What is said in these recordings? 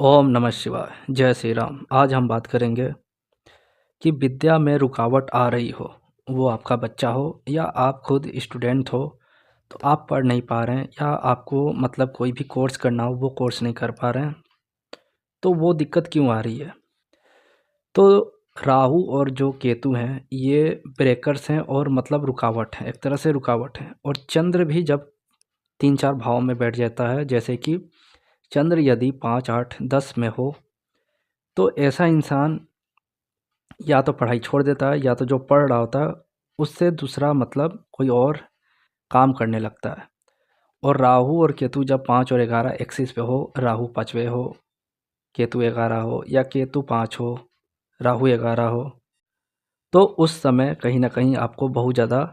ओम नमः शिवाय। जय श्री राम। आज हम बात करेंगे कि विद्या में रुकावट आ रही हो, वो आपका बच्चा हो या आप खुद स्टूडेंट हो, तो आप पढ़ नहीं पा रहे हैं या आपको मतलब कोई भी कोर्स करना हो वो कोर्स नहीं कर पा रहे हैं, तो वो दिक्कत क्यों आ रही है? तो राहु और जो केतु हैं ये ब्रेकर्स हैं और मतलब रुकावट हैं, एक तरह से रुकावट हैं। और चंद्र भी जब 3-4 भाव में बैठ जाता है, जैसे कि चंद्र यदि 5, 8, 10 में हो, तो ऐसा इंसान या तो पढ़ाई छोड़ देता है या तो जो पढ़ रहा होता है उससे दूसरा मतलब कोई और काम करने लगता है। और राहु और केतु जब 5 और 11 एक्सिस पे हो, राहु 5वें हो, केतु 11 हो या केतु 5 हो, राहु 11 हो, तो उस समय कहीं न कहीं आपको बहुत ज़्यादा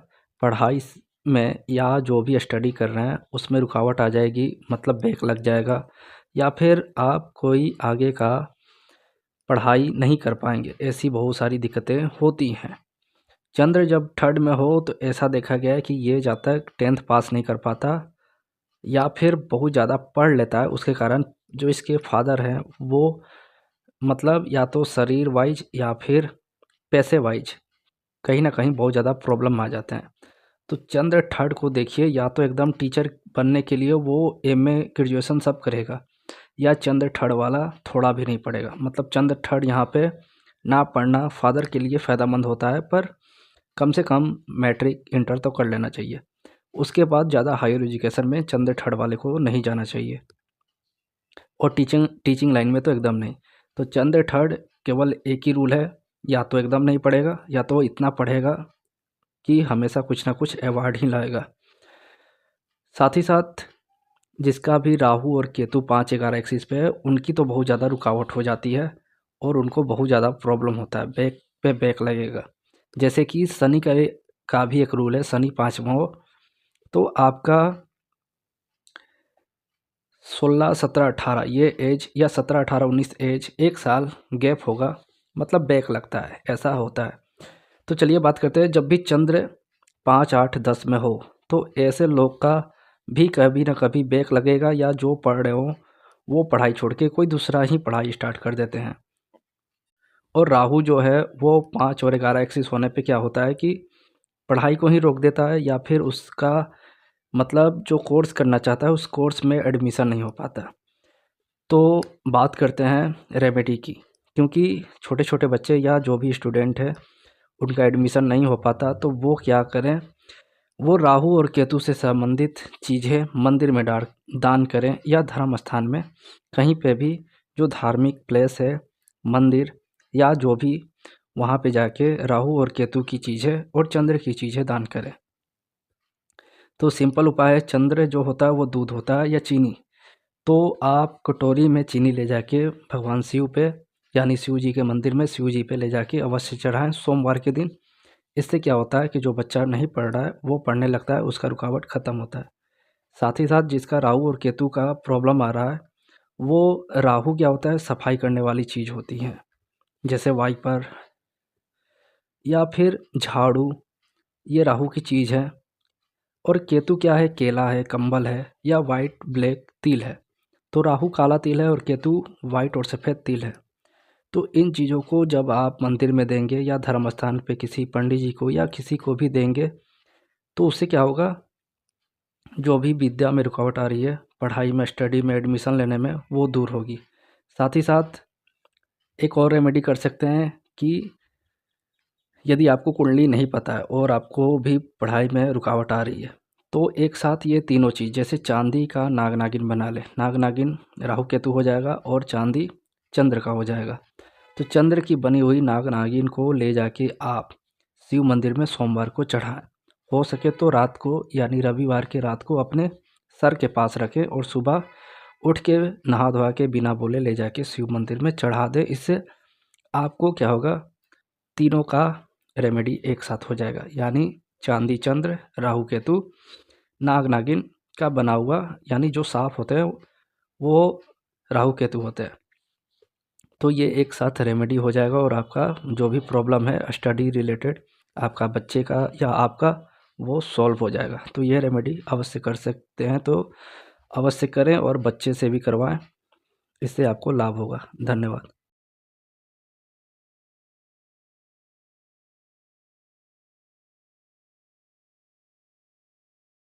पढ़ाई में या जो भी स्टडी कर रहे हैं उसमें रुकावट आ जाएगी, मतलब ब्रेक लग जाएगा या फिर आप कोई आगे का पढ़ाई नहीं कर पाएंगे। ऐसी बहुत सारी दिक्कतें होती हैं। चंद्र जब थर्ड में हो तो ऐसा देखा गया है कि ये जब तक 10th पास नहीं कर पाता या फिर बहुत ज़्यादा पढ़ लेता है, उसके कारण जो इसके फादर हैं वो मतलब या तो शरीर वाइज या फिर पैसे वाइज कहीं ना कहीं बहुत ज़्यादा प्रॉब्लम आ जाते हैं। तो चंद्र थर्ड को देखिए, या तो एकदम टीचर बनने के लिए वो एमए ग्रेजुएशन सब करेगा, या चंद्र थर्ड वाला थोड़ा भी नहीं पढ़ेगा। मतलब चंद्र थर्ड यहाँ पे ना पढ़ना फादर के लिए फ़ायदेमंद होता है, पर कम से कम मैट्रिक इंटर तो कर लेना चाहिए। उसके बाद ज़्यादा हायर एजुकेशन में चंद्र थर्ड वाले को नहीं जाना चाहिए, और टीचिंग लाइन में तो एकदम नहीं। तो चंद्र थर्ड केवल एक ही रूल है, या तो एकदम नहीं पढ़ेगा या तो इतना पढ़ेगा कि हमेशा कुछ ना कुछ अवार्ड ही लाएगा। साथ ही साथ जिसका भी राहु और केतु 5, 11 एक्सिस पे है उनकी तो बहुत ज़्यादा रुकावट हो जाती है और उनको बहुत ज़्यादा प्रॉब्लम होता है, बैक पे बैक लगेगा। जैसे कि शनि का भी एक रूल है, शनि 5 में हो तो आपका 16, 17, 18 ये एज, या 17, 18, 19 एज, 1 साल गैप होगा, मतलब बैक लगता है, ऐसा होता है। तो चलिए बात करते हैं, जब भी चंद्र 5, 8, 10 में हो तो ऐसे लोग का भी कभी ना कभी बैक लगेगा, या जो पढ़ रहे हो वो पढ़ाई छोड़ के कोई दूसरा ही पढ़ाई स्टार्ट कर देते हैं। और राहु जो है वो 5 और 11 एक्सिस होने पे क्या होता है कि पढ़ाई को ही रोक देता है, या फिर उसका मतलब जो कोर्स करना चाहता है उस कोर्स में एडमिशन नहीं हो पाता। तो बात करते हैं रेमेडी की, क्योंकि छोटे छोटे बच्चे या जो भी स्टूडेंट है उनका एडमिशन नहीं हो पाता, तो वो क्या करें, वो राहु और केतु से संबंधित चीज़ें मंदिर में दान करें, या धर्म स्थान में कहीं पे भी जो धार्मिक प्लेस है, मंदिर या जो भी, वहाँ पे जाके राहु और केतु की चीज़ें और चंद्र की चीज़ें दान करें। तो सिंपल उपाय है, चंद्र जो होता है वो दूध होता है या चीनी, तो आप कटोरी में चीनी ले जाके भगवान शिव पे, यानी शिव जी के मंदिर में शिव जी पे ले जाके अवश्य चढ़ाएं सोमवार के दिन। इससे क्या होता है कि जो बच्चा नहीं पढ़ रहा है वो पढ़ने लगता है, उसका रुकावट ख़त्म होता है। साथ ही साथ जिसका राहु और केतु का प्रॉब्लम आ रहा है, वो राहु क्या होता है, सफाई करने वाली चीज़ होती है, जैसे वाइपर या फिर झाड़ू, ये राहु की चीज़ है। और केतु क्या है, केला है, कंबल है, या वाइट ब्लैक तिल है। तो राहु काला तिल है और केतु वाइट और सफ़ेद तिल है। तो इन चीज़ों को जब आप मंदिर में देंगे या धर्म स्थान पे किसी पंडित जी को या किसी को भी देंगे, तो उससे क्या होगा, जो भी विद्या में रुकावट आ रही है, पढ़ाई में, स्टडी में, एडमिशन लेने में, वो दूर होगी। साथ ही साथ एक और रेमेडी कर सकते हैं कि यदि आपको कुंडली नहीं पता है और आपको भी पढ़ाई में रुकावट आ रही है, तो एक साथ ये तीनों चीज़, जैसे चांदी का नाग नागिन बना ले, नाग नागिन राहु केतु हो जाएगा और चांदी चंद्र का हो जाएगा। तो चंद्र की बनी हुई नाग नागिन को ले जाके आप शिव मंदिर में सोमवार को चढ़ाएं। हो सके तो रात को, यानी रविवार के रात को अपने सर के पास रखें और सुबह उठ के नहा धोवा के बिना बोले ले जाके शिव मंदिर में चढ़ा दें। इससे आपको क्या होगा, तीनों का रेमेडी एक साथ हो जाएगा, यानी चांदी चंद्र, राहु केतु, नाग नागिन का बना हुआ, यानी जो साफ होते हैं वो राहु केतु होते हैं। तो ये एक साथ रेमेडी हो जाएगा और आपका जो भी प्रॉब्लम है स्टडी रिलेटेड, आपका बच्चे का या आपका, वो सॉल्व हो जाएगा। तो ये रेमेडी अवश्य कर सकते हैं, तो अवश्य करें और बच्चे से भी करवाएं। इससे आपको लाभ होगा। धन्यवाद।